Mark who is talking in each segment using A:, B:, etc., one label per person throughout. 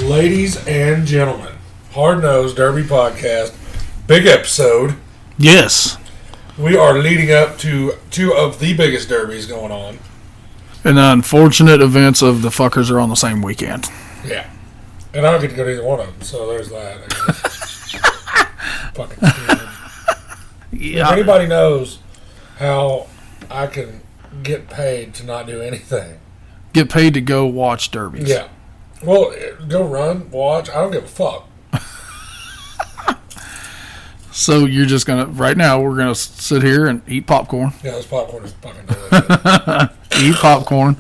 A: Ladies and gentlemen, Hard Nosed Derby Podcast, big episode.
B: Yes.
A: We are leading up to two of the biggest derbies going on.
B: And the unfortunate events of the fuckers are on the same weekend.
A: Yeah. And I don't get to go to either one of them, so there's that, I guess. Fucking stupid.
B: Yeah.
A: If anybody knows how I can get paid to not do anything.
B: Get paid to go watch derbies.
A: Yeah. Well, go run, watch. I don't give a fuck.
B: So you're just going to, right now, we're going to sit here and eat popcorn.
A: Yeah, this popcorn is fucking delicious.
B: Eat popcorn.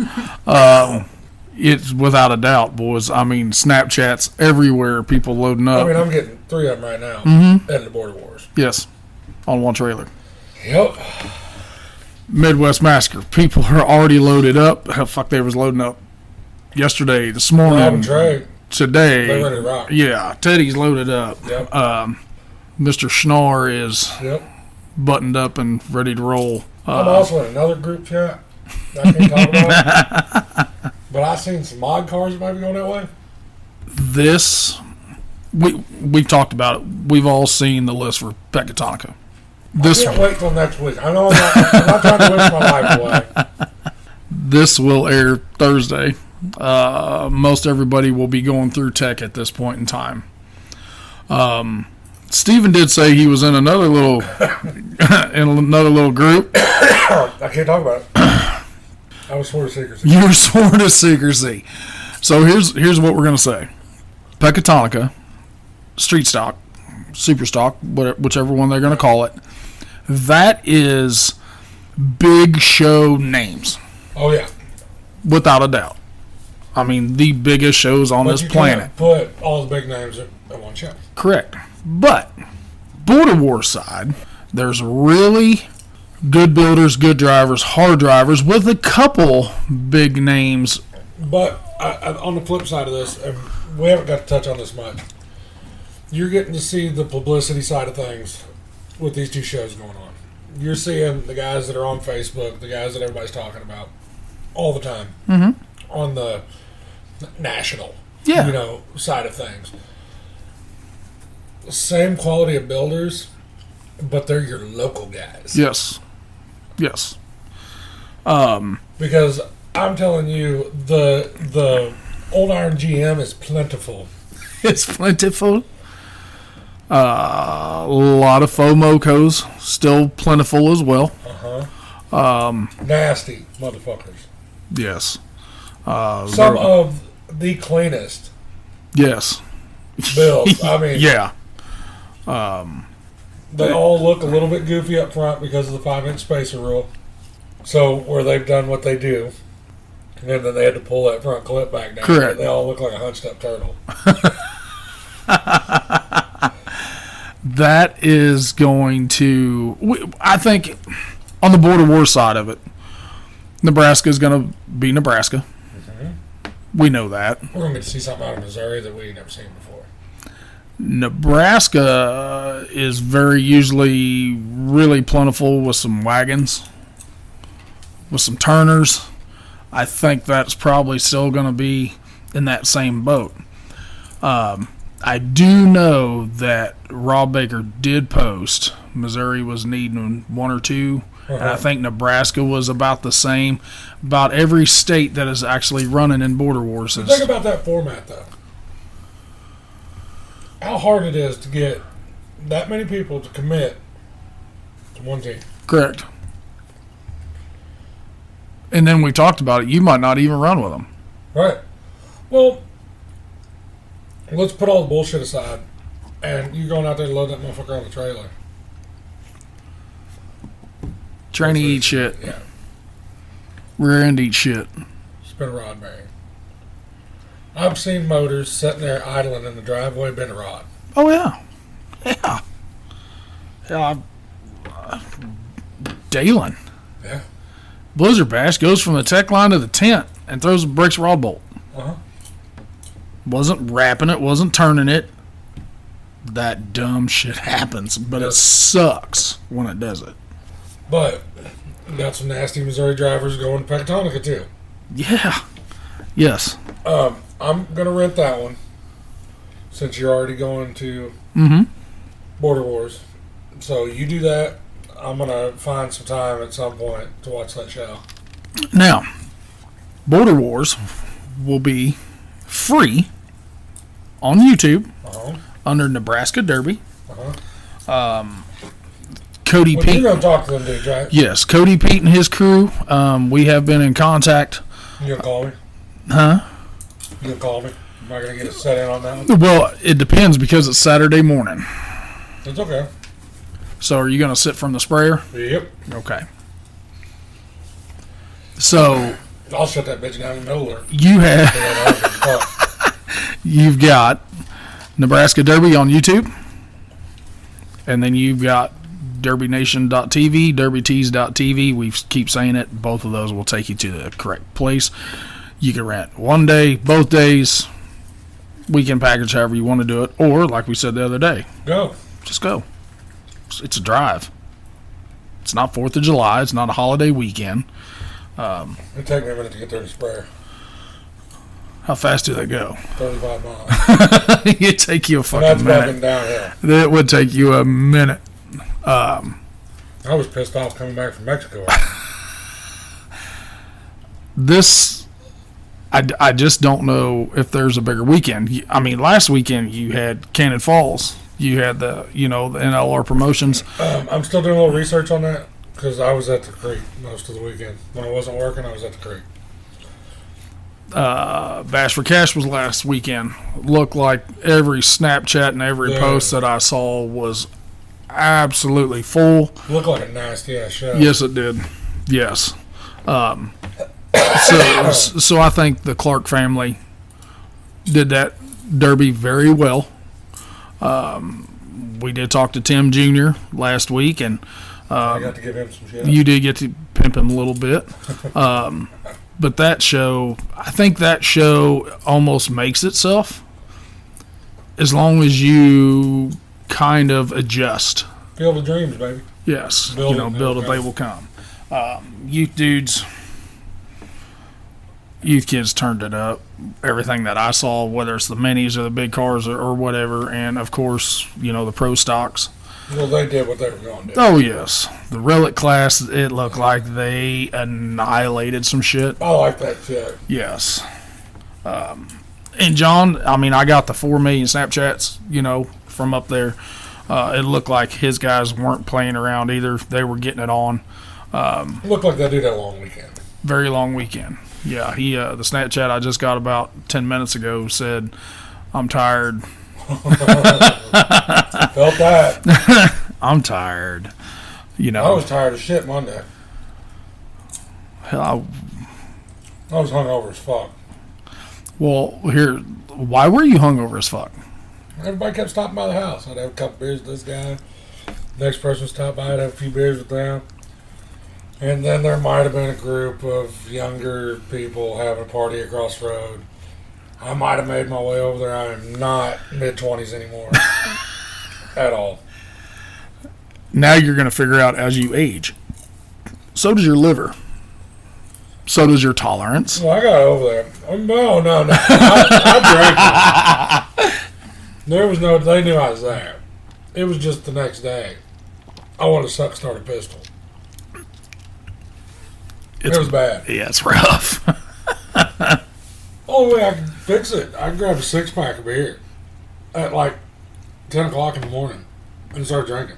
B: It's without a doubt, boys. I mean, Snapchats everywhere, people loading up.
A: I mean, I'm getting 3 of them right now at the Border Wars.
B: Yes, on one trailer.
A: Yep.
B: Midwest Massacre. People are already loaded up. Hell, fuck, they was loading up yesterday, this morning, today.
A: They're ready to rock.
B: Yeah, Teddy's loaded up.
A: Yep.
B: Mr. Schnar is
A: Yep.
B: buttoned up and ready to roll.
A: I'm also in another group chat that I can't talk about. But I seen some mod cars that might be going that way.
B: We've talked about it. We've all seen the list for Pecatonica.
A: I can't wait till next week. I know I'm not trying to wish my life away.
B: This will air Thursday. Most everybody will be going through tech at this point in time. Stephen did say he was in another little group.
A: I can't talk about it. I was sworn to secrecy.
B: You were sworn to secrecy. So here's what we're gonna say: Pecatonica, Street Stock, Super Stock, whichever one they're gonna call it. That is big show names.
A: Oh yeah,
B: without a doubt. I mean, the biggest shows on this planet.
A: Put all the big names at one show.
B: Correct. But Border War side, there's really good builders, good drivers, hard drivers with a couple big names.
A: But on the flip side of this, and we haven't got to touch on this much, you're getting to see the publicity side of things with these two shows going on. You're seeing the guys that are on Facebook, the guys that everybody's talking about all the time on the national side of things. Same quality of builders, but they're your local guys.
B: Yes.
A: Because I'm telling you, the Old Iron GM is plentiful.
B: It's plentiful. A lot of FOMOCos, still plentiful as well.
A: Nasty motherfuckers.
B: Yes.
A: Some of the cleanest.
B: Yes.
A: Builds. I mean,
B: yeah.
A: They all look a little bit goofy up front because of the 5-inch spacer rule. So where they've done what they do, and then they had to pull that front clip back down.
B: Correct.
A: They all look like a hunched up turtle.
B: That is going to, I think, on the Border War side of it, Nebraska is going to be Nebraska. We know that.
A: We're going to get to see something out of Missouri that we've never seen before.
B: Nebraska is usually really plentiful with some wagons, with some turners. I think that's probably still going to be in that same boat. I do know that Rob Baker did post Missouri was needing 1 or 2, and I think Nebraska was about the same. About every state that is actually running in Border Wars.
A: Think about that format, though. How hard it is to get that many people to commit to one team.
B: Correct. And then we talked about it. You might not even run with them.
A: Right. Well, let's put all the bullshit aside, and you going out there to load that motherfucker on the trailer.
B: Trying to eat shit.
A: Yeah.
B: Rear end eat shit.
A: Spin a rod bearing. I've seen motors sitting there idling in the driveway, been a rod.
B: Oh, yeah. Yeah. Dalen.
A: Yeah.
B: Blizzard Bash goes from the tech line to the tent and throws a bricks rod bolt. Wasn't wrapping it, wasn't turning it. That dumb shit happens, but it sucks when it does it.
A: But got some nasty Missouri drivers going to Pecatonica too.
B: Yeah. Yes.
A: I'm gonna rent that one. since you're already going to
B: Mm-hmm.
A: Border Wars. So you do that. I'm going to find some time at some point to watch that show.
B: Now, Border Wars will be free on YouTube under Nebraska Derby. Cody
A: Well,
B: Pete.
A: you're going to talk to them dudes, right?
B: Yes, Cody Pete and his crew. We have been in contact.
A: You going to call me?
B: Huh?
A: You going to call me? Am I going to get a set in on that one?
B: Well, it depends because it's Saturday morning.
A: It's okay.
B: So are you going to sit from the sprayer?
A: Yep.
B: Okay. So
A: I'll shut that bitch down in the middle there.
B: You've got Nebraska Derby on YouTube, and then you've got DerbyNation.tv, DerbyTees.tv. We keep saying it. Both of those will take you to the correct place. You can rent one day, both days, weekend package, however you want to do it, or like we said the other day,
A: Go.
B: just go. It's a drive. It's not 4th of July. It's not a holiday weekend.
A: It'll take me a minute to get there to sprayer.
B: How fast do they go?
A: 35 miles.
B: It'd take you a
A: And that's
B: fucking
A: back
B: minute.
A: and downhill.
B: It would take you a minute.
A: I was pissed off coming back from Mexico.
B: I just don't know if there's a bigger weekend. I mean, last weekend you had Cannon Falls. You had the NLR promotions.
A: I'm still doing a little research on that because I was at the creek most of the weekend. When I wasn't working, I was at the creek.
B: Bash for Cash was last weekend. Looked like every Snapchat and every post that I saw was absolutely full.
A: Looked like a nasty ass show.
B: Yes, it did. Yes. So I think the Clark family did that derby very well. We did talk to Tim Jr. last week, and
A: I got to give him some shit.
B: you did get to pimp him a little bit. But that show, I think that show almost makes itself as long as you kind of adjust.
A: Field of Dreams, baby.
B: Yes,
A: Build
B: it, they will come. Youth kids turned it up. Everything that I saw, whether it's the minis or the big cars or whatever, and of course, the pro stocks.
A: Well, they did what they were going to do.
B: Oh yes, the relic class. It looked like they annihilated some shit.
A: I like that shit.
B: Yes. And John, I mean, I got the 4 million Snapchats, from up there. It looked like his guys weren't playing around either. They were getting it on.
A: It looked like they do that long weekend.
B: Very long weekend. Yeah, the Snapchat I just got about 10 minutes ago said, "I'm tired."
A: Felt that.
B: I'm tired.
A: I was tired of shit Monday.
B: Hell,
A: I was hungover as fuck.
B: why were you hungover as fuck?
A: Everybody kept stopping by the house. I'd have a couple beers with this guy. Next person stopped by, I'd have a few beers with them. And then there might have been a group of younger people having a party across the road. I might have made my way over there. I am not mid-20s anymore. At all.
B: Now you're going to figure out as you age. So does your liver. So does your tolerance.
A: Well, I got over there. No. I drank it. They knew I was there. It was just the next day. I wanted to start a pistol. It was bad.
B: Yeah, it's rough.
A: Only way I can fix it, I can grab a 6-pack of beer at like 10 o'clock in the morning and start drinking.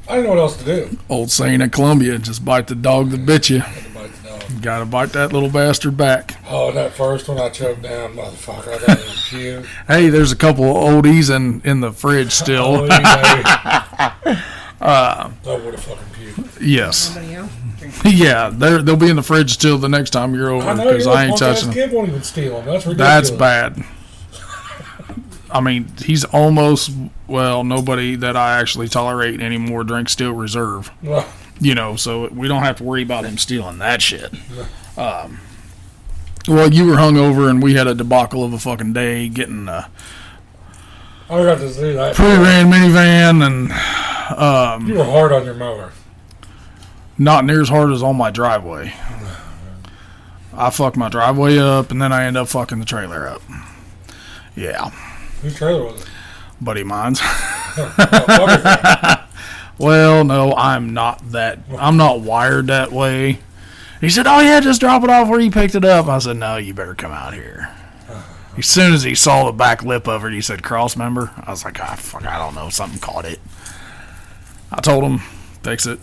A: I didn't know what else to do.
B: Old saying in Columbia, just bite the dog that bit you.
A: Had to bite the dog.
B: Gotta bite that little bastard back.
A: Oh, that first one I choked down, motherfucker. I thought it was cute.
B: Hey, there's a couple of oldies in the fridge still.
A: I would have fucking puked.
B: Yes.
C: Nobody else?
B: Yeah, they'll be in the fridge till the next time you're over
A: I know
B: because I ain't touching them.
A: kid won't even steal them. That's ridiculous.
B: That's bad. I mean, he's almost, nobody that I actually tolerate anymore drinks Steel Reserve.
A: Well,
B: So we don't have to worry about him stealing that shit. You were hungover and we had a debacle of a fucking day getting a
A: I got to see that.
B: pre-ran minivan and
A: You were hard on your mower.
B: not near as hard as on my driveway. I fucked my driveway up and then I end up fucking the trailer up. Yeah.
A: Whose trailer was it?
B: Buddy of mine's.
A: Oh,
B: Well, no, I'm not wired that way. He said, "Oh yeah, just drop it off where you picked it up." I said, "No, you better come out here." As soon as he saw the back lip of it, he said, "Cross member." I was like, fuck, I don't know, something caught it. I told him, "Fix it.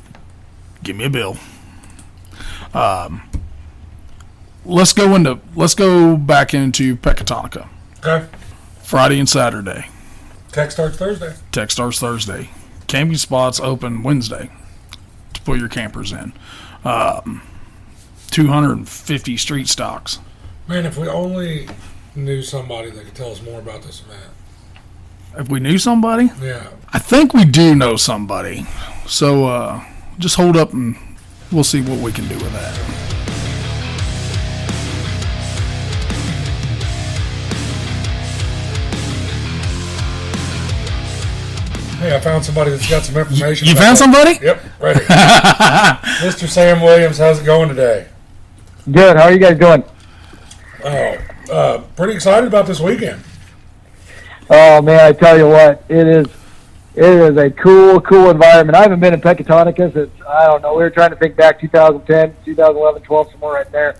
B: Give me a bill." Let's go back into Pecatonica.
A: Okay.
B: Friday and Saturday.
A: Tech starts Thursday.
B: Tech starts Thursday. Camping spots open Wednesday to put your campers in. 250 street stocks.
A: Man, if we only knew somebody that could tell us more about this event.
B: If we knew somebody?
A: Yeah.
B: I think we do know somebody. So just hold up and we'll see what we can do with that.
A: Hey, I found somebody that's got some information.
B: You found somebody?
A: Yep, ready. Mr. Sam Williams, how's it going today?
C: Good. How are you guys doing?
A: Pretty excited about this weekend.
C: Oh man, I tell you what, it is a cool environment. I haven't been in Pecatonica since, I don't know, we were trying to think back 2010, 2011, 12, somewhere right there.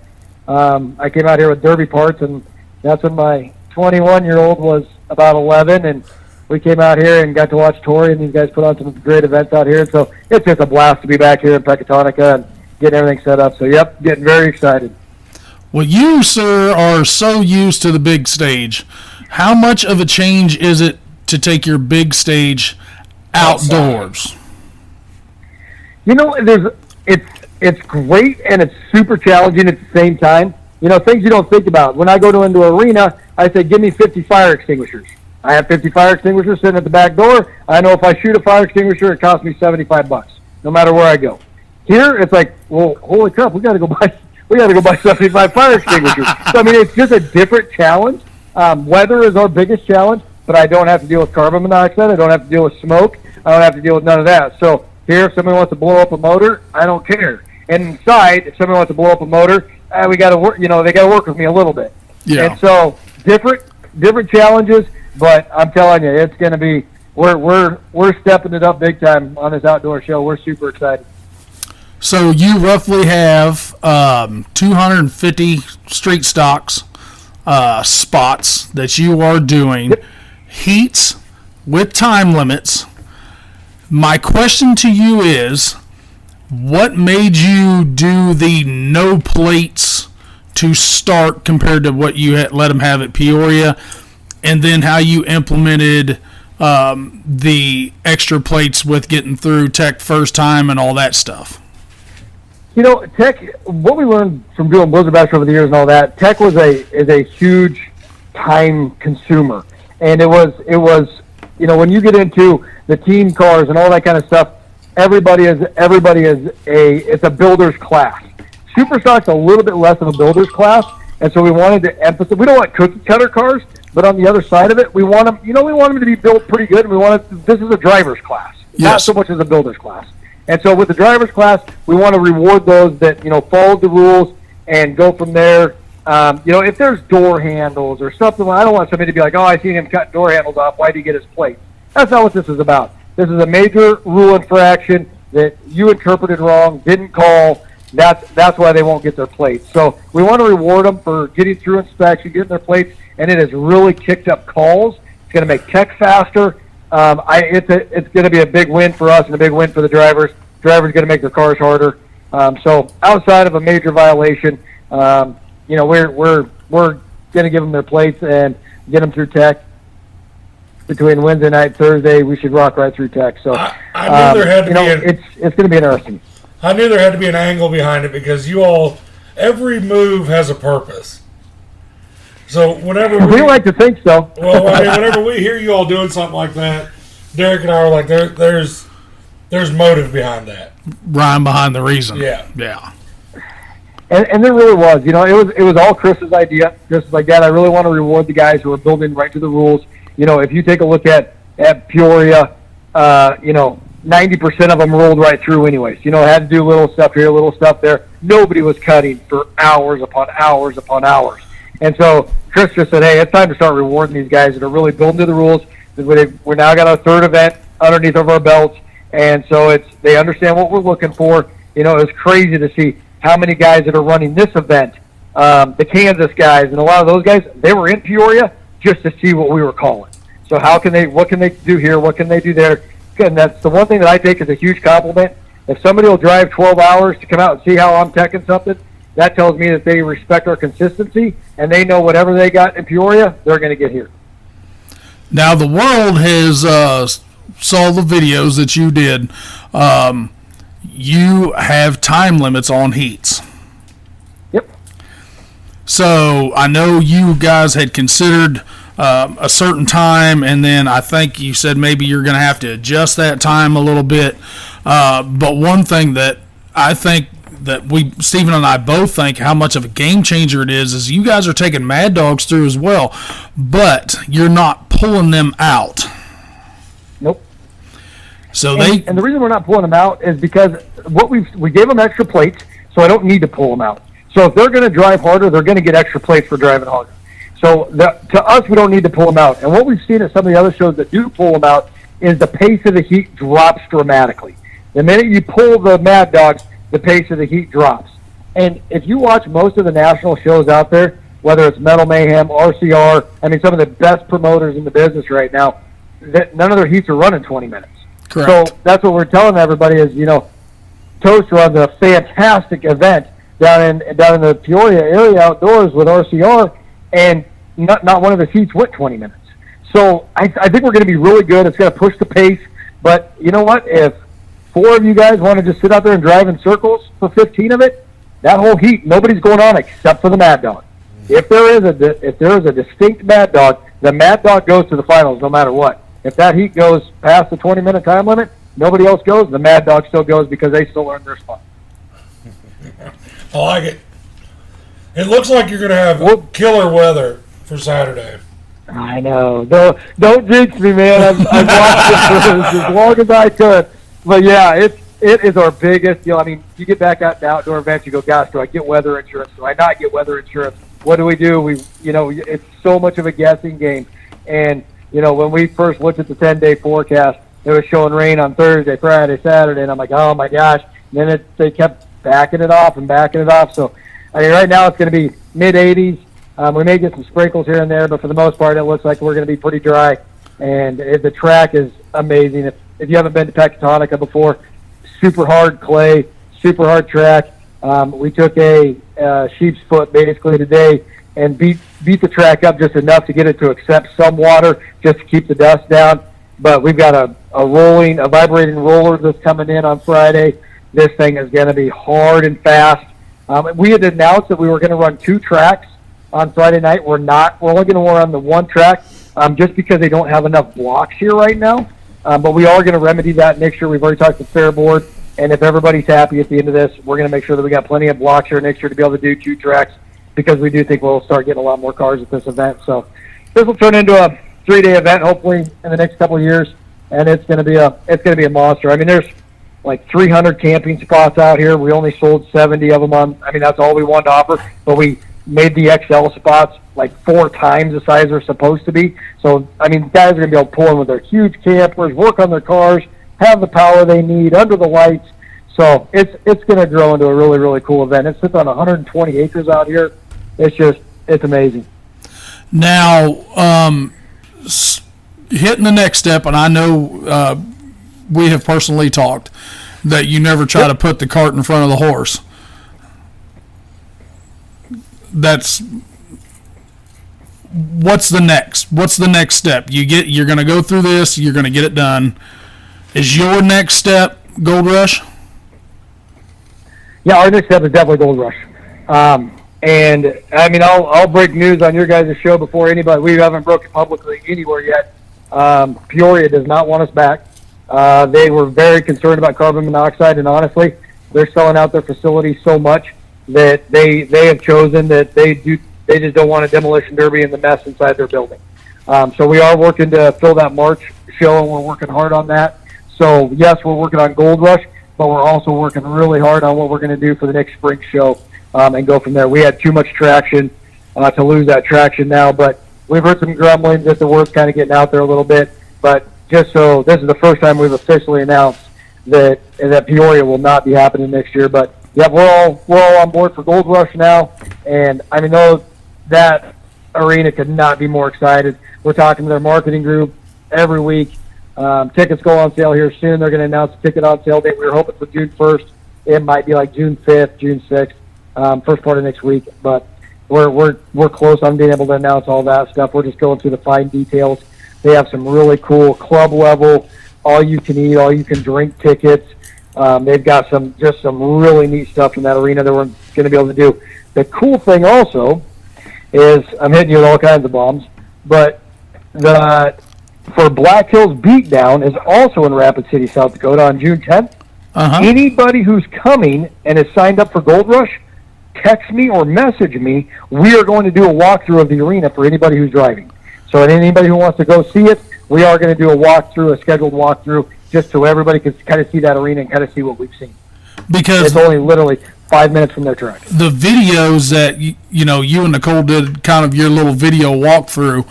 C: I came out here with Derby parts, and that's when my 21-year-old was about 11, and we came out here and got to watch Tori, and these guys put on some great events out here. So it's just a blast to be back here in Pecatonica and getting everything set up. So, yep, getting very excited.
B: Well, you, sir, are so used to the big stage. How much of a change is it to take your big stage outdoors?
C: You know, it's great and it's super challenging at the same time. You know, things you don't think about. When I go into an arena, I say, give me 50 fire extinguishers. I have 50 fire extinguishers sitting at the back door. I know if I shoot a fire extinguisher, it costs me $75, no matter where I go. Here, it's like, well, holy crap, we got to go buy 75 fire extinguishers. So I mean, it's just a different challenge. Weather is our biggest challenge, but I don't have to deal with carbon monoxide. I don't have to deal with smoke. I don't have to deal with none of that. So here, if somebody wants to blow up a motor, I don't care. And inside, if somebody wants to blow up a moter, we got to work. You know, they got to work with me a little bit.
B: Yeah.
C: And so different challenges. But I'm telling you, it's going to be we're stepping it up big time on this outdoor show. We're super excited.
B: So you roughly have 250 street stocks spots that you are doing.
C: Yep.
B: Heats with time limits. My question to you is, what made you do the no plates to start compared to what you had let them have at Peoria? And then how you implemented the extra plates with getting through Tech first time and all that stuff.
C: You know, Tech. What we learned from doing Blizzard Bash over the years and all that, Tech is a huge time consumer, and it was you know, when you get into the team cars and all that kind of stuff, everybody is it's a builder's class. Superstock's a little bit less of a builder's class, and so we wanted to emphasize. We don't want cookie cutter cars. But on the other side of it, we want them to be built pretty good. And this is a driver's class, not so much as a builder's class. And so with the driver's class, we want to reward those that, you know, followed the rules and go from there. You know, if there's door handles or something, I don't want somebody to be like, oh, I seen him cut door handles off. Why did he get his plate? That's not what this is about. This is a major rule infraction that you interpreted wrong, didn't call. That's why they won't get their plates. So we want to reward them for getting through inspection, getting their plates. And it has really kicked up calls. It's going to make Tech faster. It's going to be a big win for us and a big win for the drivers. Drivers going to make their cars harder. So outside of a major violation, you know, we're going to give them their plates and get them through Tech. Between Wednesday night and Thursday, we should rock right through Tech. So
A: I knew there had to be
C: it's going to be interesting.
A: I knew there had to be an angle behind it because every move has a purpose. So whenever
C: we like to think so.
A: Well, I mean, whenever we hear you all doing something like that, Derek and I are like, there's motive behind that.
B: Rhyme behind the reason.
A: Yeah.
C: And there really was. You know, it was all Chris's idea. Just like that, I really want to reward the guys who are building right to the rules. You know, if you take a look at Peoria, you know, 90% of them rolled right through anyways. You know, had to do little stuff here, little stuff there. Nobody was cutting for hours upon hours upon hours. And so Chris just said, hey, it's time to start rewarding these guys that are really building to the rules. We're now got our third event underneath of our belts, and so they understand what we're looking for. You know, it's crazy to see how many guys that are running this event, the Kansas guys and a lot of those guys, they were in Peoria just to see what we were calling. So what can they do here? What can they do there? And that's the one thing that I take as a huge compliment. If somebody will drive 12 hours to come out and see how I'm teching something, that tells me that they respect our consistency and they know whatever they got in Peoria, they're going to get here.
B: Now, the world has saw the videos that you did. You have time limits on heats.
C: Yep.
B: So I know you guys had considered a certain time, and then I think you said maybe you're going to have to adjust that time a little bit. But one thing that I think that Stephen and I both think how much of a game changer it is you guys are taking Mad Dogs through as well, but you're not pulling them out.
C: Nope.
B: So
C: and the reason we're not pulling them out is because we gave them extra plates, so I don't need to pull them out. So if they're going to drive harder, they're going to get extra plates for driving harder. So to us, we don't need to pull them out. And what we've seen at some of the other shows that do pull them out is the pace of the heat drops dramatically. The minute you pull the Mad Dogs, the pace of the heat drops. And if you watch most of the national shows out there, whether it's Metal Mayhem, RCR, I mean, some of the best promoters in the business right now, none of their heats are running 20 minutes.
B: Correct.
C: So that's what we're telling everybody is, you know, Toast runs a fantastic event down in the Peoria area outdoors with RCR, and not one of the heats went 20 minutes. So I think we're going to be really good. It's going to push the pace. But you know what? If 4 of you guys want to just sit out there and drive in circles for 15 of it, that whole heat, nobody's going on except for the Mad Dog. If there is a distinct Mad Dog, the Mad Dog goes to the finals no matter what. If that heat goes past the 20-minute time limit, nobody else goes. The Mad Dog still goes because they still earn their spot.
A: I like it. It looks like you're going to have killer weather for Saturday.
C: I know. Don't jinx me, man. I've watched it for as long as I could. But yeah, it is our biggest deal. I mean, you get back out to outdoor events, you go, gosh, do I get weather insurance? Do I not get weather insurance? What do? It's so much of a guessing game. And, you know, when we first looked at the 10-day forecast, it was showing rain on Thursday, Friday, Saturday, and I'm like, oh my gosh. And then they kept backing it off. So, I mean, right now it's going to be mid-80s. We may get some sprinkles here and there, but for the most part, it looks like we're going to be pretty dry. And the track is amazing. If you haven't been to Pecatonica before, super hard clay, super hard track. We took a sheep's foot basically today and beat the track up just enough to get it to accept some water, just to keep the dust down. But we've got a vibrating roller that's coming in on Friday. This thing is going to be hard and fast. We had announced that we were going to run 2 tracks on Friday night. We're not. We're only going to run the 1 track just because they don't have enough blocks here right now. But we are going to remedy that next year. We've already talked to Fair Board, and if everybody's happy at the end of this, we're going to make sure that we got plenty of blocks here next year to be able to do 2 tracks, because we do think we'll start getting a lot more cars at this event. So this will turn into a 3-day event, hopefully in the next couple of years, and it's going to be a monster. I mean, there's like 300 camping spots out here. We only sold 70 of them that's all we wanted to offer, but we made the XL spots like 4 times the size they're supposed to be. So, I mean, guys are going to be able to pull in with their huge campers, work on their cars, have the power they need under the lights. So it's going to grow into a really, really cool event. It sits on 120 acres out here. It's amazing.
B: Now, hitting the next step, and I know we have personally talked that you never try to put the cart in front of the horse. What's the next step? You're going to go through this, you're going to get it done. Is your next step Gold Rush?
C: Yeah, our next step is definitely Gold Rush. And I mean, I'll break news on your guys' show before anybody. We haven't broken publicly anywhere yet. Peoria does not want us back. They were very concerned about carbon monoxide, and honestly, they're selling out their facility so much that they have chosen that they just don't want a demolition derby and the mess inside their building. So we are working to fill that March show, and we're working hard on that. So yes, we're working on Gold Rush, but we're also working really hard on what we're going to do for the next spring show, and go from there. We had too much traction to lose that traction now. But we've heard some grumblings that the word's kind of getting out there a little bit. But just so this is the first time we've officially announced that Peoria will not be happening next year. But yeah, we're all on board for Gold Rush now, and I mean, that arena could not be more excited. We're talking to their marketing group every week. Tickets go on sale here soon. They're going to announce the ticket on sale date. We were hoping for June 1st. It might be like June 5th, June 6th, first part of next week. But we're close on being able to announce all that stuff. We're just going through the fine details. They have some really cool club level, all you can eat, all you can drink tickets. They've got some really neat stuff in that arena that we're going to be able to do. The cool thing also is I'm hitting you with all kinds of bombs, but for Black Hills Beatdown is also in Rapid City, South Dakota on June 10th. Anybody who's coming and is signed up for Gold Rush, text me or message me. We are going to do a walkthrough of the arena for anybody who's driving. So anybody who wants to go see it, we are going to do a scheduled walkthrough, just so everybody can kind of see that arena and kind of see what we've seen.
B: Because
C: it's only literally 5 minutes from their track.
B: The videos that you and Nicole did, kind of your little video walkthrough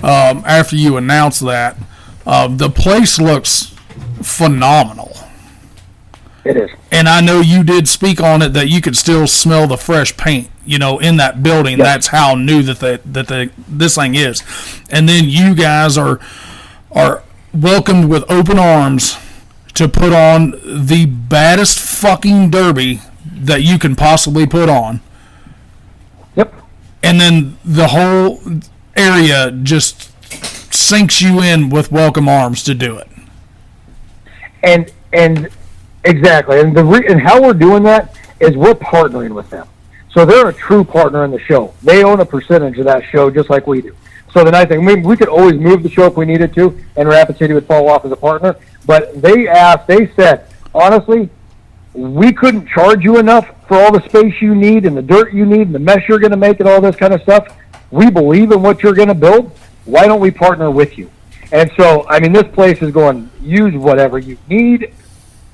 B: after you announced that, the place looks phenomenal.
C: It is.
B: And I know you did speak on it that you could still smell the fresh paint, in that building. Yes. That's how new this thing is. And then you guys are welcomed with open arms to put on the baddest fucking derby that you can possibly put on.
C: Yep.
B: And then the whole area just sinks you in with welcome arms to do it.
C: And exactly. And how we're doing that is we're partnering with them. So they're a true partner in the show. They own a percentage of that show just like we do. So the nice thing, we could always move the show if we needed to, and Rapid City would fall off as a partner. But they said, honestly, we couldn't charge you enough for all the space you need and the dirt you need and the mess you're going to make and all this kind of stuff. We believe in what you're going to build. Why don't we partner with you? And so, I mean, this place is going, use whatever you need,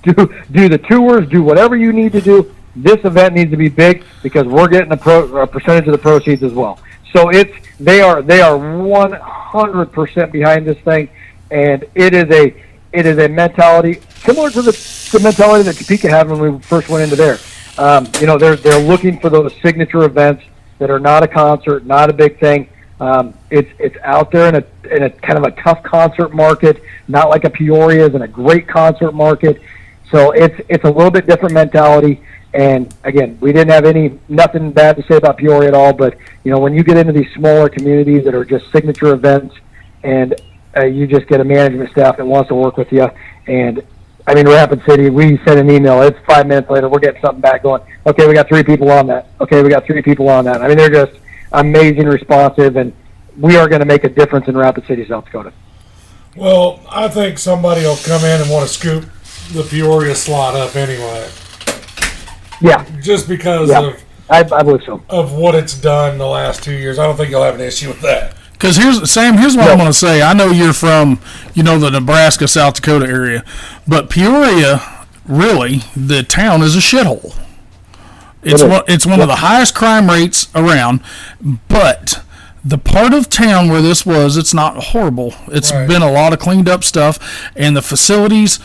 C: do the tours, do whatever you need to do. This event needs to be big because we're getting a percentage of the proceeds as well. So they are 100% behind this thing, and it is a mentality similar to the mentality that Topeka had when we first went into there. They're looking for those signature events that are not a concert, not a big thing. It's out there in a kind of a tough concert market, not like a Peoria is in a great concert market. So it's a little bit different mentality. And again, we didn't have nothing bad to say about Peoria at all. But when you get into these smaller communities that are just signature events, and you just get a management staff that wants to work with you. And I mean, Rapid City, we sent an email. It's 5 minutes later, we're getting something back going. Okay, we got 3 people on that. Okay, we got 3 people on that. I mean, they're just amazing, responsive, and we are going to make a difference in Rapid City, South Dakota.
A: Well, I think somebody will come in and want to scoop the Peoria slot up anyway.
C: Yeah.
A: Just because
C: I believe so.
A: Of what it's done the last 2 years. I don't think you'll have an issue with that.
B: Because here's what I'm going to say. I know you're from, the Nebraska, South Dakota area, but Peoria, really, the town is a shithole. It's one of the highest crime rates around, but the part of town where this was, it's not horrible. It's been a lot of cleaned up stuff, and the facilities,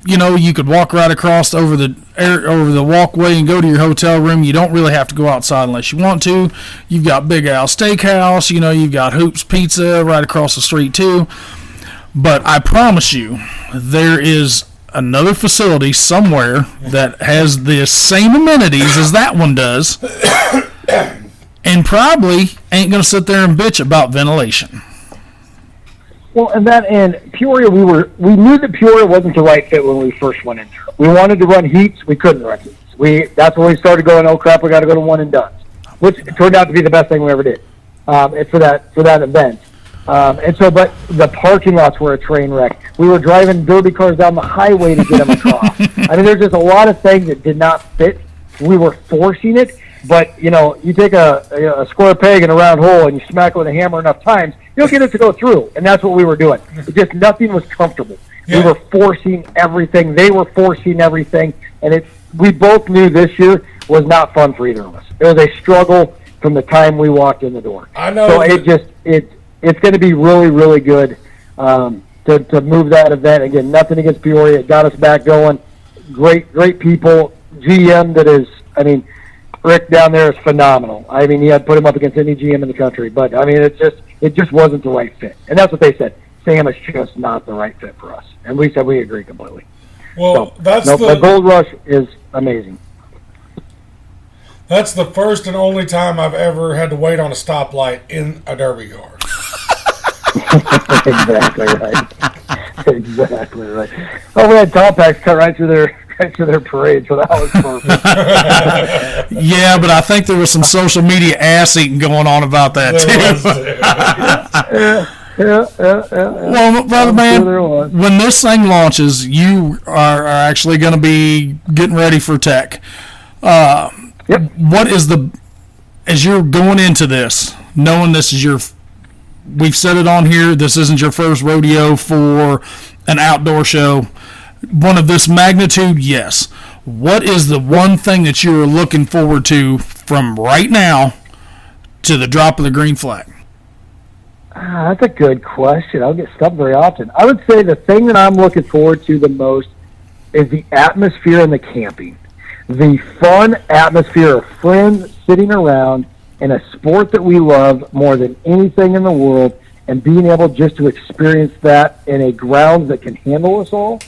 B: you could walk right across over the walkway and go to your hotel room. You don't really have to go outside unless you want to. You've got Big Al Steakhouse. You've got Hoops Pizza right across the street too. But I promise you, there is another facility somewhere that has the same amenities as that one does, and probably ain't going to sit there and bitch about ventilation.
C: Well, and Peoria, we knew that Peoria wasn't the right fit when we first went in there. We wanted to run heats, we couldn't run heats. That's when we started going, oh crap, we got to go to one and done, which turned out to be the best thing we ever did. For that event. But the parking lots were a train wreck. We were driving derby cars down the highway to get them across. I mean, there's just a lot of things that did not fit. We were forcing it, but you take a square peg in a round hole and you smack it with a hammer enough times, you'll get it to go through, and that's what we were doing. It just nothing was comfortable. Yeah. We were forcing everything. They were forcing everything, and we both knew this year was not fun for either of us. It was a struggle from the time we walked in the door.
A: I know.
C: So it's going to be really, really good to move that event. Again, nothing against Peoria. It got us back going. Great people. GM that is, I mean, Rick down there is phenomenal. I mean, he had put him up against any GM in the country. But, I mean, it just wasn't the right fit. And that's what they said. Sam is just not the right fit for us. And we said we agree completely.
A: Well,
C: so,
A: that's
C: the Gold Rush is amazing.
A: That's the first and only time I've ever had to wait on a stoplight in a Derby car.
C: Exactly right. Exactly right. Oh, we had compacts cut right through their parade, so that was perfect.
B: Yeah, but I think there was some social media ass eating going on about that too. Well, brother man, when this thing launches, you are actually going to be getting ready for Tech.
C: Yep.
B: What is as you're going into this, knowing this is we've said it on here, this isn't your first rodeo for an outdoor show. One of this magnitude, yes. What is the one thing that you are looking forward to from right now to the drop of the green flag?
C: That's a good question. I don't get stumped very often. I would say the thing that I'm looking forward to the most is the atmosphere and the camping. The fun atmosphere of friends sitting around in a sport that we love more than anything in the world, and being able just to experience that in a ground that can handle us all,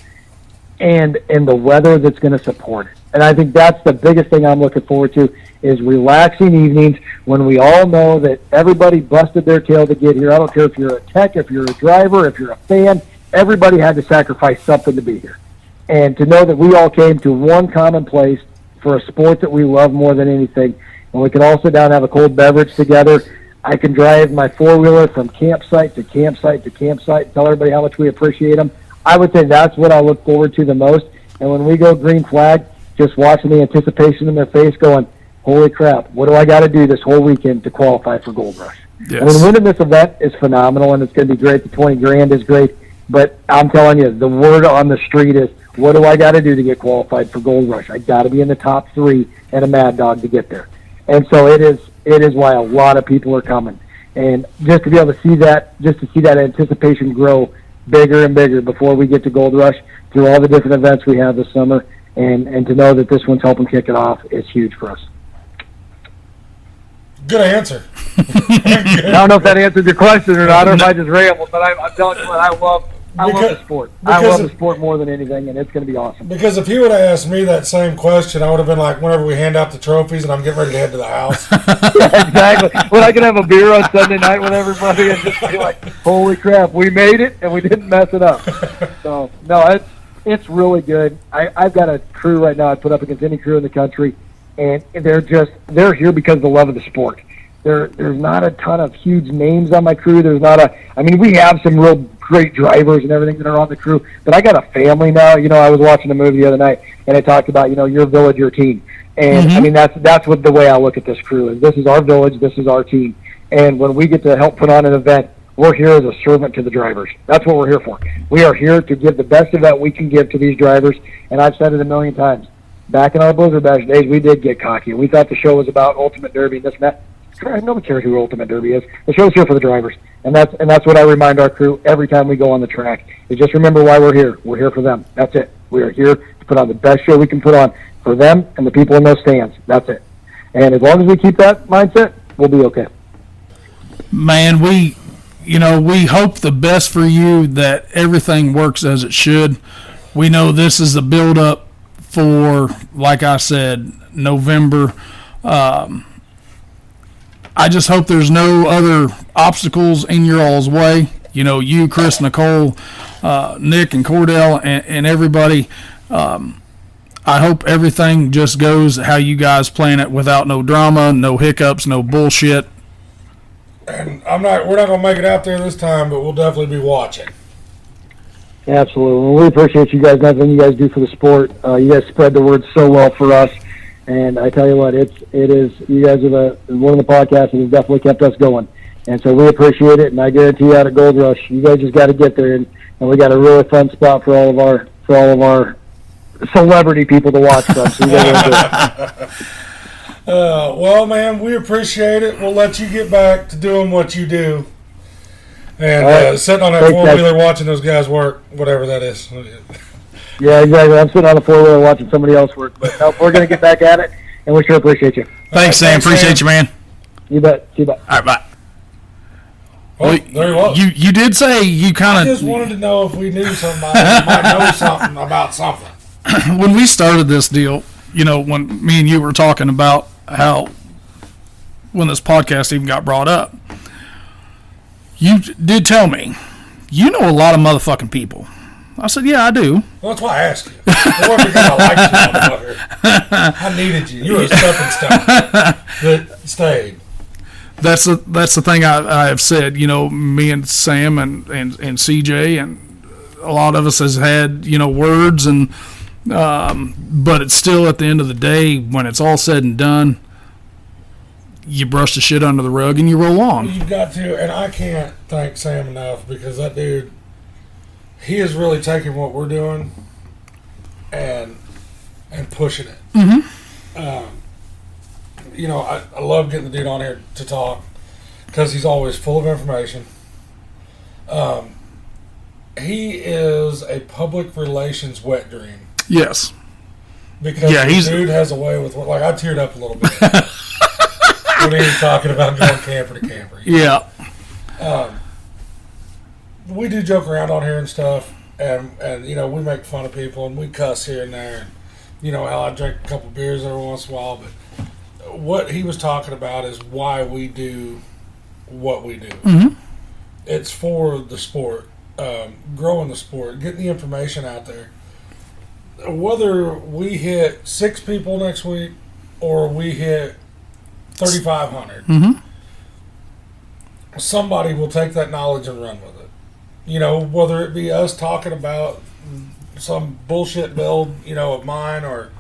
C: and the weather that's going to support it. And I think that's the biggest thing I'm looking forward to, is relaxing evenings when we all know that everybody busted their tail to get here. I don't care if you're a tech, if you're a driver, if you're a fan, everybody had to sacrifice something to be here. And to know that we all came to one common place for a sport that we love more than anything, and we can all sit down and have a cold beverage together. I can drive my four-wheeler from campsite to campsite to campsite and tell everybody how much we appreciate them. I would say that's what I look forward to the most. And when we go green flag, just watching the anticipation in their face going, holy crap, what do I got to do this whole weekend to qualify for Gold Rush?
B: Yes.
C: I mean, winning this event is phenomenal, and it's going to be great. The 20 grand is great. But I'm telling you, the word on the street is, what do I got to do to get qualified for Gold Rush? I got to be in the top 3 and a Mad Dog to get there. And so it is why a lot of people are coming. And just to be able to see that, anticipation grow bigger and bigger before we get to Gold Rush through all the different events we have this summer, and to know that this one's helping kick it off is huge for us.
A: Good answer.
C: I don't know if that answered your question or not, or if I just rambled, but I'm telling you what, I love the sport. I love the sport more than anything, and it's going to be awesome.
A: Because if he would have asked me that same question, I would have been like, whenever we hand out the trophies and I'm getting ready to head to the house.
C: Yeah, exactly. When I can have a beer on Sunday night with everybody and just be like, holy crap, we made it and we didn't mess it up. So, no, it's really good. I've got a crew right now I'd put up against any crew in the country, and they're here because of the love of the sport. There's not a ton of huge names on my crew. We have some real great drivers and everything that are on the crew, but I got a family now. I was watching a movie the other night, and it talked about, your village, your team. And, that's what the way I look at this crew is. This is our village, this is our team. And when we get to help put on an event, we're here as a servant to the drivers. That's what we're here for. We are here to give the best event we can give to these drivers, and I've said it a million times. Back in our Blizzard Bash days, we did get cocky. We thought the show was about Ultimate Derby and this and that. Nobody cares who Ultimate Derby is. The show's here for the drivers, and that's what I remind our crew every time we go on the track. Is just remember why we're here. We're here for them. That's it. We are here to put on the best show we can put on for them and the people in those stands. That's it. And as long as we keep that mindset, we'll be okay.
B: Man, we hope the best for you, that everything works as it should. We know this is the build-up for, like I said, November. I just hope there's no other obstacles in your all's way. You, Chris, Nicole, Nick, and Cordell, and everybody. I hope everything just goes how you guys plan it, without no drama, no hiccups, no bullshit.
A: And we're not gonna make it out there this time, but we'll definitely be watching.
C: Absolutely. We appreciate you guys and everything you guys do for the sport. You guys spread the word so well for us. And I tell you what, it is, you guys are one of the podcasts that has definitely kept us going. And so we appreciate it, and I guarantee you out at Gold Rush, you guys just got to get there, and we got a really fun spot for all of our celebrity people to watch from. So you guys
A: Well, man, we appreciate it. We'll let you get back to doing what you do. And sitting on that four-wheeler watching those guys work, whatever that is.
C: Yeah, exactly. I'm sitting on the four-wheeler watching somebody else work. But no, we're going to get back at it, and we sure appreciate you.
B: Thanks, Sam. Appreciate you, man.
C: You bet. See you, bye.
B: All right, bye.
A: Well, there he was.
B: You did say you kind
A: I just wanted to know if we knew somebody who might know something about something.
B: When we started this deal, when me and you were talking about how when this podcast even got brought up, you did tell me you know a lot of motherfucking people. I said, yeah, I do.
A: Well, that's why I asked you. It wasn't because I liked you, motherfucker. I needed you. You were a stepping stone that stayed.
B: That's the thing I have said. Me and Sam and CJ and a lot of us has had words and but it's still at the end of the day when it's all said and done, you brush the shit under the rug and you roll on.
A: You've got to, and I can't thank Sam enough because that dude, he is really taking what we're doing and pushing it. Mm-hmm. I love getting the dude on here to talk because he's always full of information. He is a public relations wet dream.
B: Yes.
A: Because the dude has a way with, like, I teared up a little bit when he was talking about going camper to camper.
B: Yeah.
A: We do joke around on here and stuff, and we make fun of people, and we cuss here and there. And, hell, I drink a couple beers every once in a while, but what he was talking about is why we do what we do. Mm-hmm. It's for the sport, growing the sport, getting the information out there. Whether we hit 6 people next week or we hit 3,500, mm-hmm. somebody will take that knowledge and run with it. Whether it be us talking about some bullshit build, of mine, or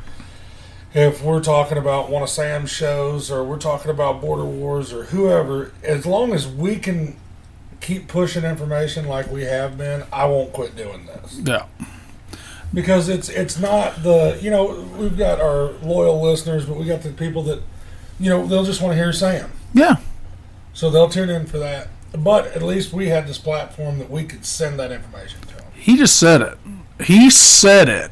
A: if we're talking about one of Sam's shows, or we're talking about Border Wars, or whoever, as long as we can keep pushing information like we have been, I won't quit doing this.
B: Yeah.
A: Because it's not we've got our loyal listeners, but we got the people that, they'll just want to hear Sam.
B: Yeah.
A: So they'll tune in for that. But at least we had this platform that we could send that information to them.
B: He just said it. He said it.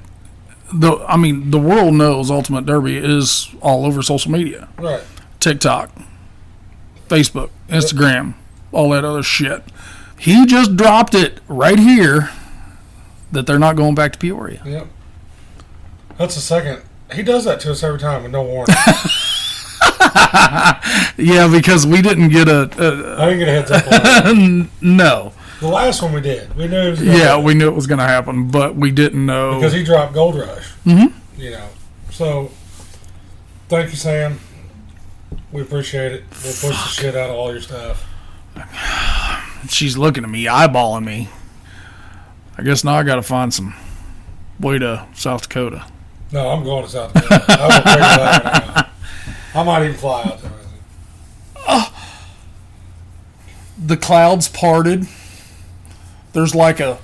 B: The world knows Ultimate Derby is all over social media.
A: Right.
B: TikTok, Facebook, Instagram, all that other shit. He just dropped it right here that they're not going back to Peoria.
A: Yep. That's the second. He does that to us every time with no warning.
B: Yeah, because we didn't get
A: I didn't get a heads up on that.
B: No.
A: The last one we did. We knew it was
B: we knew it was going to happen, but we didn't know.
A: Because he dropped Gold Rush. Mm-hmm. So, thank you, Sam. We appreciate it. We'll push the shit out of all your stuff.
B: She's looking at me, eyeballing me. I guess now I got to find some way to South Dakota.
A: No, I'm going to South Dakota. I will figure that one out. I might even fly out there.
B: The clouds parted. There's like a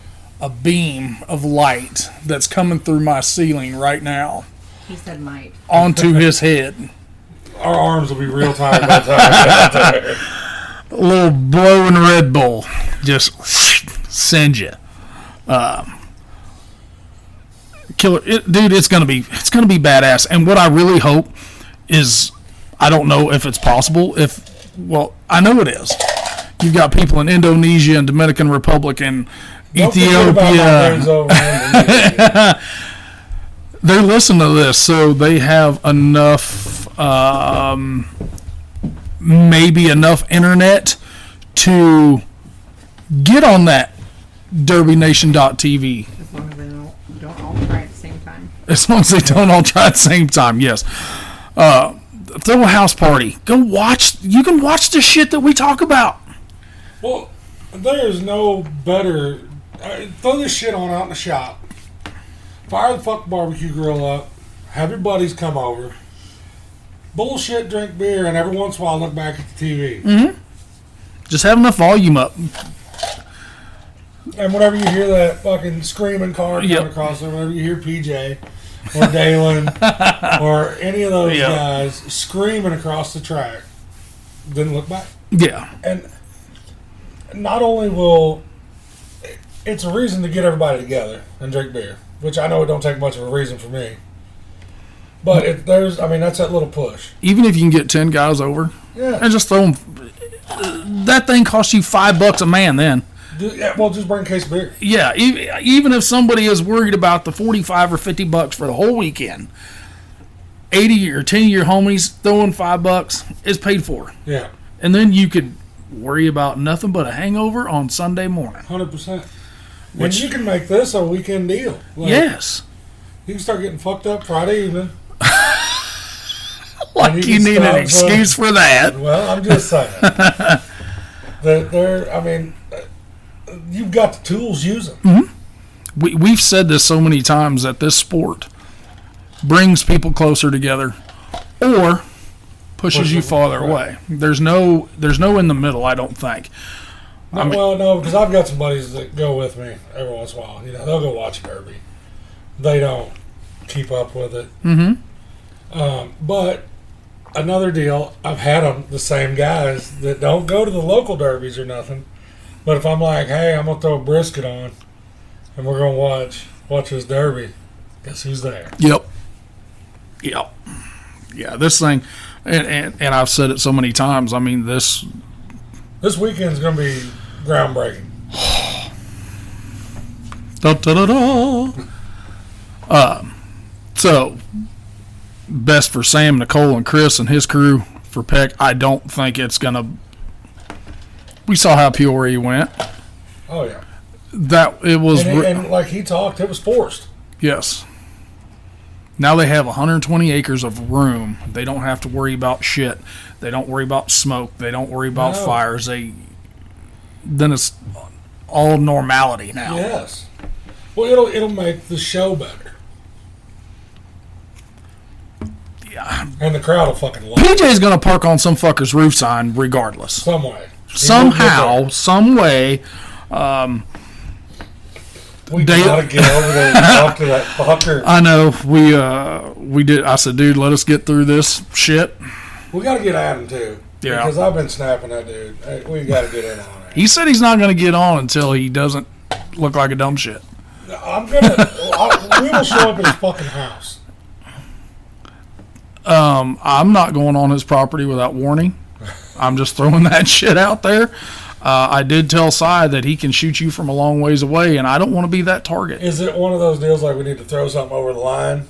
B: beam of light that's coming through my ceiling right now.
D: He said might.
B: Onto his head.
A: Our arms will be real tired by the time we get out there.
B: A little blowing Red Bull just send you. Killer, dude! It's gonna be badass. And what I really hope is, I don't know if it's possible. I know it is. You've got people in Indonesia and Dominican Republic and Ethiopia. They're listening to this, so they have enough, maybe enough internet to get on that DerbyNation.tv.
D: As long as they don't all try at the same time.
B: As long as they don't all try at the same time, yes. Throw a house party. Go watch. You can watch the shit that we talk about.
A: Well, there's no better. Throw this shit on out in the shop. Fire the fucking barbecue grill up. Have your buddies come over. Bullshit, drink beer, and every once in a while look back at the TV.
B: Mm-hmm. Just have enough volume up.
A: And whenever you hear that fucking screaming car coming across there, whenever you hear PJ, or Dalen or any of those
B: Yeah.
A: guys screaming across the track didn't look back.
B: Yeah.
A: And not only will it's a reason to get everybody together and drink beer, which I know it don't take much of a reason for me. But that's that little push.
B: Even if you can get 10 guys over,
A: Yeah.
B: and just throw them, that thing costs you $5 a man then.
A: Yeah, well, just bring a case of beer.
B: Yeah, even if somebody is worried about the $45 or $50 for the whole weekend, 80 or 10-year homies throwing $5 is paid for.
A: Yeah.
B: And then you could worry about nothing but a hangover on Sunday morning.
A: 100%. And you can make this a weekend deal.
B: Yes.
A: You can start getting fucked up Friday evening.
B: Like you need an excuse for that.
A: Well, I'm just saying. You've got the tools, use them.
B: Mm-hmm. We've said this so many times that this sport brings people closer together or pushes you farther away. There's no in the middle, I don't think.
A: No, because I've got some buddies that go with me every once in a while. They'll go watch a derby. They don't keep up with it.
B: Mm-hmm.
A: But another deal, I've had them, the same guys that don't go to the local derbies or nothing. But if I'm like, hey, I'm going to throw a brisket on and we're going to watch this derby, guess who's there?
B: Yep. Yeah, this thing, and I've said it so many times, this
A: weekend's going to be groundbreaking.
B: So, best for Sam, Nicole, and Chris and his crew. For Peck, I don't think it's going to... We saw how Peoria went.
A: Oh, yeah.
B: It was...
A: And like he talked, it was forced.
B: Yes. Now they have 120 acres of room. They don't have to worry about shit. They don't worry about smoke. They don't worry about fires. Then it's all normality now.
A: Yes. Well, it'll make the show better.
B: Yeah.
A: And the crowd will fucking love it.
B: PJ's going to park on some fucker's roof sign regardless.
A: Some way.
B: Somehow, some way.
A: We gotta get over there and talk to that fucker.
B: I know. We did. I said, dude, let us get through this shit.
A: We gotta get at him too.
B: Yeah.
A: Because I've been snapping that dude. Hey, we gotta get in on it.
B: He said he's not going to get on until he doesn't look like a dumb shit.
A: We will show up at his fucking house.
B: I'm not going on his property without warning. I'm just throwing that shit out there. I did tell Cy that he can shoot you from a long ways away, and I don't want to be that target.
A: Is it one of those deals like we need to throw something over the line?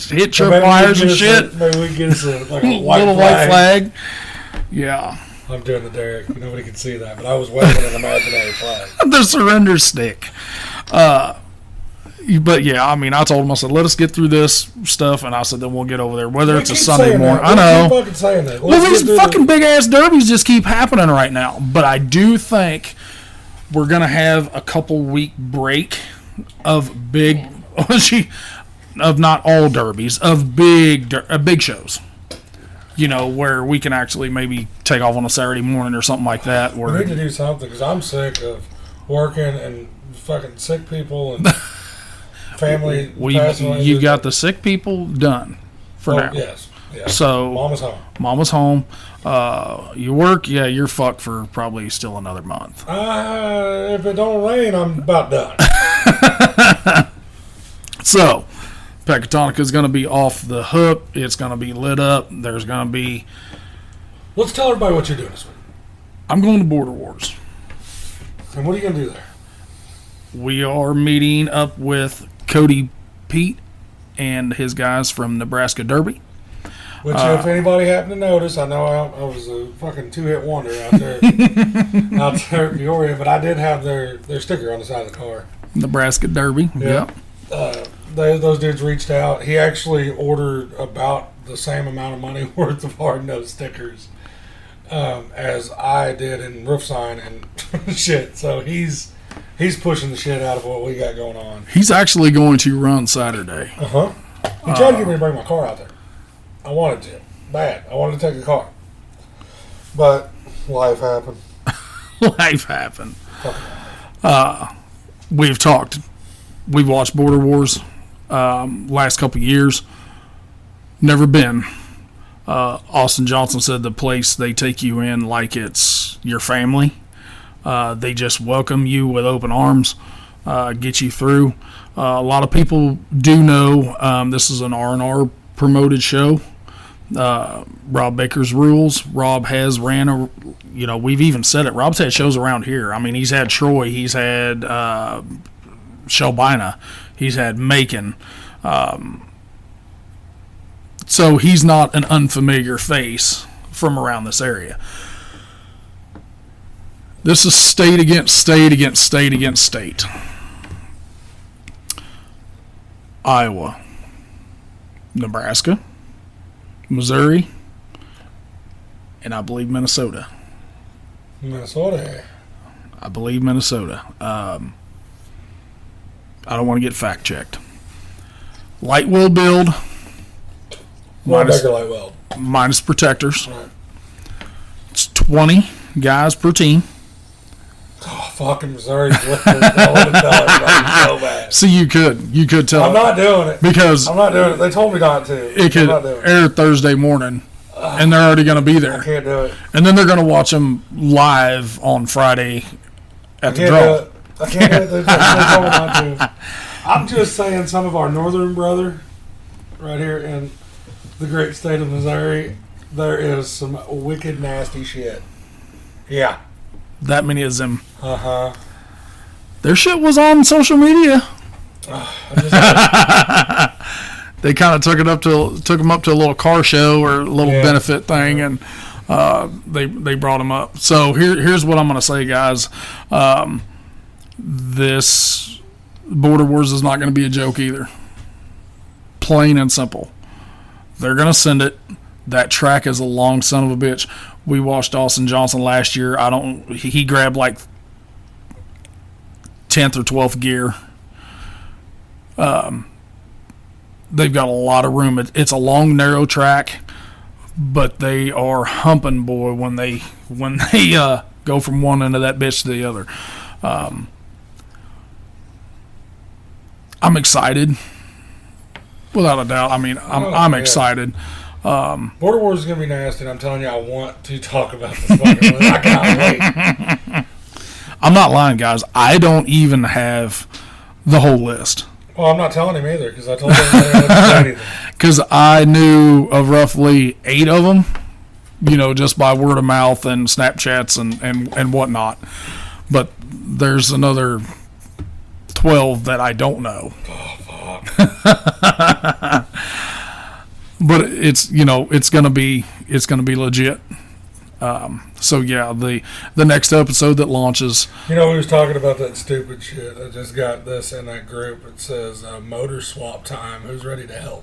B: Hit your wires and shit.
A: Maybe we can get us a white
B: little white flag. Yeah.
A: I'm doing the Derek. Nobody can see that, but I was waving an imaginary flag.
B: The surrender stick. But yeah, I told him, I said, let us get through this stuff, and I said, then we'll get over there, whether it's a Sunday morning. I know.
A: Keep fucking saying that.
B: Well, these fucking big ass derbies just keep happening right now. But I do think we're gonna have a couple week break of big, of not all derbies, of big shows. Where we can actually maybe take off on a Saturday morning or something like that.
A: We need to do something because I'm sick of working and fucking sick people and. Family.
B: You've got the sick people done for now.
A: Yes.
B: So
A: Mama's home.
B: You work, you're fucked for probably still another month.
A: If it don't rain, I'm about done.
B: So, Pecatonica is going to be off the hook. It's going to be lit up. There's going to be...
A: Let's tell everybody what you're doing this week.
B: I'm going to Border Wars.
A: And what are you going to do there?
B: We are meeting up with Cody Pete and his guys from Nebraska Derby.
A: Which, if anybody happened to notice, I know I was a fucking two-hit wonder out there at Peoria, but I did have their sticker on the side of the car.
B: Nebraska Derby.
A: Yeah. Those dudes reached out. He actually ordered about the same amount of money worth of hard-nosed stickers as I did in roof sign and shit. So he's pushing the shit out of what we got going on.
B: He's actually going to run Saturday.
A: He tried to get me to bring my car out there. I wanted to. Bad. I wanted to take the car. But life happened.
B: Life happened. We've talked we've watched Border Wars last couple of years. Never been. Austin Johnson said the place they take you in like it's your family. They just welcome you with open arms, get you through. A lot of people do know this is an R&R promoted show. Rob Baker's Rules. Rob has ran we've even said it. Rob's had shows around here. I mean, he's had Troy. He's had Shelbina. He's had Macon. So he's not an unfamiliar face from around this area. This is state against state against state against state. Iowa, Nebraska, Missouri, and I believe Minnesota.
A: Minnesota.
B: I believe Minnesota. I don't want to get fact checked. Light wheel build. Minus protectors.
A: Right.
B: It's 20 guys per team.
A: Oh, fucking Missouri's lifting. I want to tell everybody so bad.
B: See, you could tell.
A: I'm not doing it.
B: Because
A: I'm not doing it. They told me not to.
B: It could air Thursday morning, and they're already going to be there.
A: I can't do it.
B: And then they're going to watch them live on Friday at the draw.
A: I can't do it. They told me not to. I'm just saying, some of our northern brother, right here in the great state of Missouri, there is some wicked nasty shit. Yeah.
B: That many of them.
A: Uh-huh.
B: Their shit was on social media. They kind of took them up to a little car show or a little benefit thing, and they brought them up. So here's what I'm going to say, guys. This Border Wars is not going to be a joke either. Plain and simple. They're going to send it. That track is a long son of a bitch. We watched Austin Johnson last year. He grabbed like 10th or 12th gear. They've got a lot of room. It's a long, narrow track, but they are humping, boy, when they go from one end of that bitch to the other. I'm excited, without a doubt. I mean, I'm excited.
A: Border Wars is going to be nasty, and I'm telling you, I want to talk about this fucking one. I can't wait.
B: I'm not lying, guys. I don't even have the whole list.
A: Well, I'm not telling him either, because I told him I didn't say anything.
B: Because I knew of roughly 8 of them, just by word of mouth and Snapchats and whatnot. But there's another 12 that I don't know.
A: Oh, fuck.
B: But it's gonna be legit. So yeah, the next episode that launches.
A: We was talking about that stupid shit. I just got this in that group. It says motor swap time. Who's ready to help?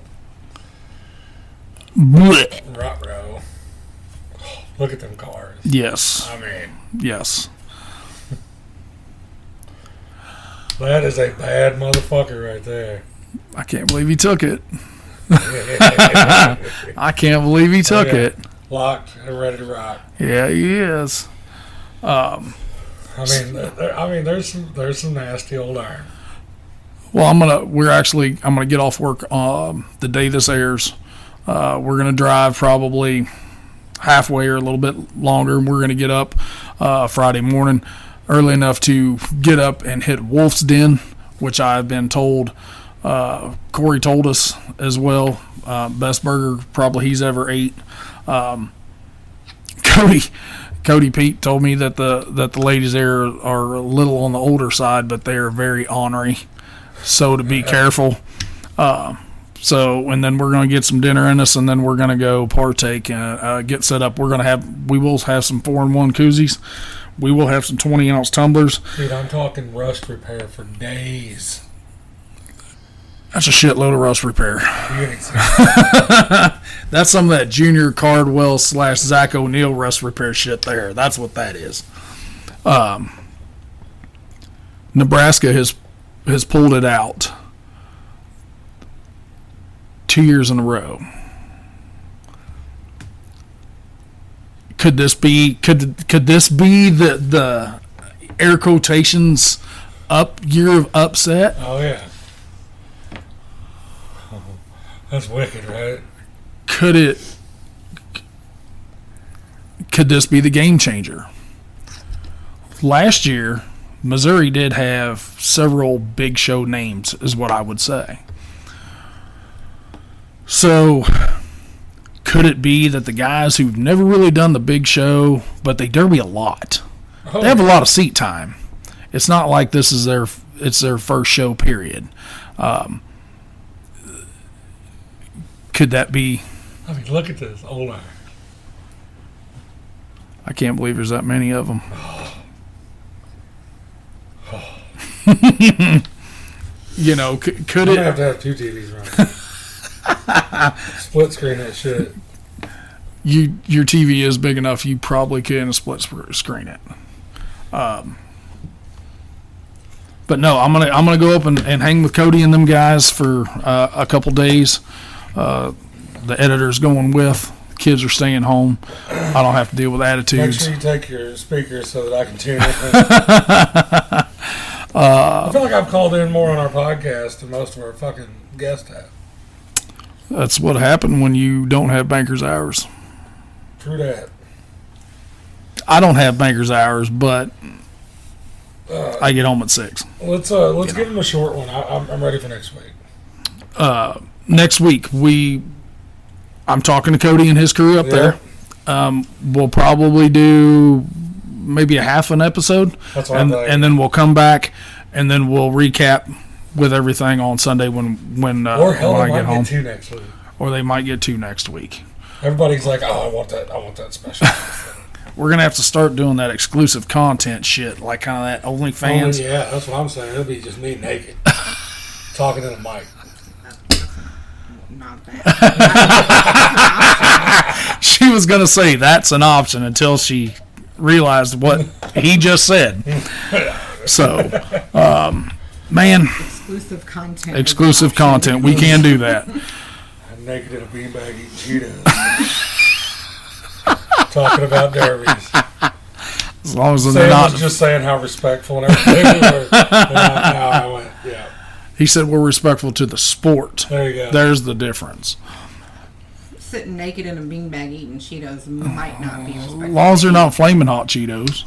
A: Ruh-roh. Look at them cars.
B: Yes.
A: I mean,
B: yes.
A: That is a bad motherfucker right there.
B: I can't believe he took it. I can't believe he took it.
A: Locked and ready to rock.
B: Yeah, he is.
A: I mean, there's some nasty old iron.
B: Well, I'm gonna get off work the day this airs. We're gonna drive probably halfway or a little bit longer, and we're gonna get up Friday morning early enough to get up and hit Wolf's Den, which I've been told. Corey told us as well. Best burger probably he's ever ate. Cody Pete told me that the ladies there are a little on the older side, but they are very ornery. So to be careful. And then we're going to get some dinner in us, and then we're going to go partake and get set up. We will have some 4-in-1 koozies. We will have some 20-ounce tumblers.
A: Dude, I'm talking rust repair for days.
B: That's a shitload of rust repair. That's some of that Junior Cardwell / Zach O'Neill rust repair shit there. That's what that is. Nebraska has pulled it out 2 years in a row. Could this be the air quotations year of upset?
A: Oh yeah. That's wicked, right?
B: Could this be the game changer? Last year, Missouri did have several big show names, is what I would say. So, could it be that the guys who've never really done the big show, but they derby a lot, they have a lot of seat time. It's not like this is their first show, period. Could that be?
A: I mean, look at this old iron.
B: I can't believe there's that many of them. You know, could
A: You
B: it?
A: have to have 2 TVs running. Split screen that shit.
B: Your TV is big enough. You probably can split screen it. But no, I'm gonna go up and hang with Cody and them guys for a couple days. The editor's going with. Kids are staying home. I don't have to deal with
A: Make
B: attitudes.
A: sure you take your speakers so that I can tune in. I feel like I've called in more on our podcast than most of our fucking guests have.
B: That's what happened when you don't have banker's hours.
A: True that.
B: I don't have banker's hours, but I get home at 6.
A: Let's give them a short one. I'm ready for next week.
B: Next week I'm talking to Cody and his crew up there. We'll probably do maybe a half an episode,
A: That's what I'm thinking.
B: and then we'll come back and then we'll recap with everything on Sunday when
A: Or hell,
B: when
A: I
B: I get
A: might
B: home.
A: get 2 next week.
B: Or they might get 2 next week.
A: Everybody's like, oh, I want that special.
B: We're gonna have to start doing that exclusive content shit, like kind of that OnlyFans.
A: Yeah, that's what I'm saying. It'll be just me naked talking to the mic.
D: Not bad.
B: She was gonna say that's an option until she realized what he just said. So, man,
D: Exclusive content.
B: exclusive content. We can do that.
A: I'm naked in a beanbag eating Cheetos. Talking about derbies.
B: As long as they're
A: Sam
B: not.
A: was just saying how respectful and everything we were. Now I went, yeah.
B: He said we're respectful to the sport.
A: There you go.
B: There's the difference.
D: Sitting naked in a beanbag eating Cheetos might not be
B: As
D: respectful.
B: long as they're not flaming hot Cheetos.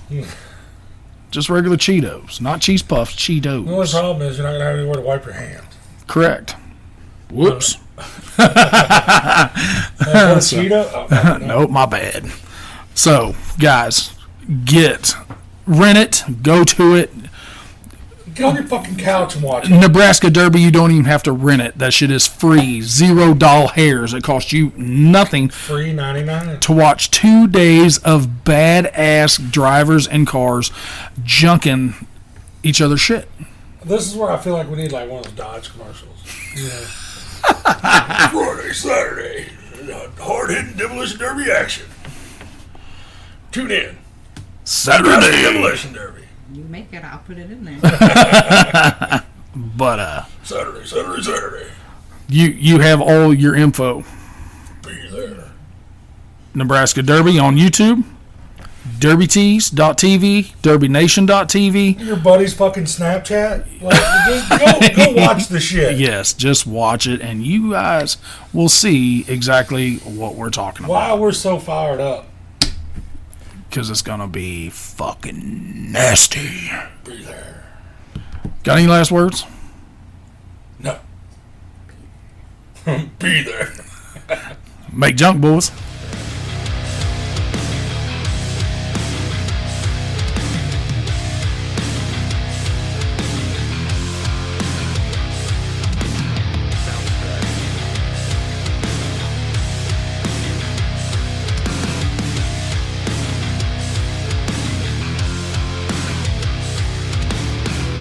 B: Just regular Cheetos. Not cheese puffs,
A: The only
B: Cheetos.
A: problem is you're not going to have anywhere to wipe your hands.
B: Correct. Whoops.
A: Cheeto? Oh, no.
B: Nope, my bad. So, guys, rent it, go to it.
A: Get on your fucking couch and watch it.
B: Nebraska Derby, you don't even have to rent it. That shit is free. $0 hairs. It costs you nothing
A: Free 99.
B: to watch 2 days of badass drivers and cars junking each other's shit.
A: This is where I feel like we need like one of those Dodge commercials. You know? Friday, Saturday, hard-hitting demolition derby action. Tune in.
B: Saturday.
A: Demolition derby.
D: You make it, I'll put it in there.
B: But
A: Saturday.
B: you have all your info.
A: Be there.
B: Nebraska Derby on YouTube, derbytees.tv, derbynation.tv.
A: Your buddy's fucking Snapchat. Like, just go watch the shit.
B: Yes, just watch it and you guys will see exactly what we're talking
A: Why
B: about.
A: we're so fired up.
B: Because it's going to be fucking nasty.
A: Be there.
B: Got any last words?
A: No. Be there.
B: Make junk, boys.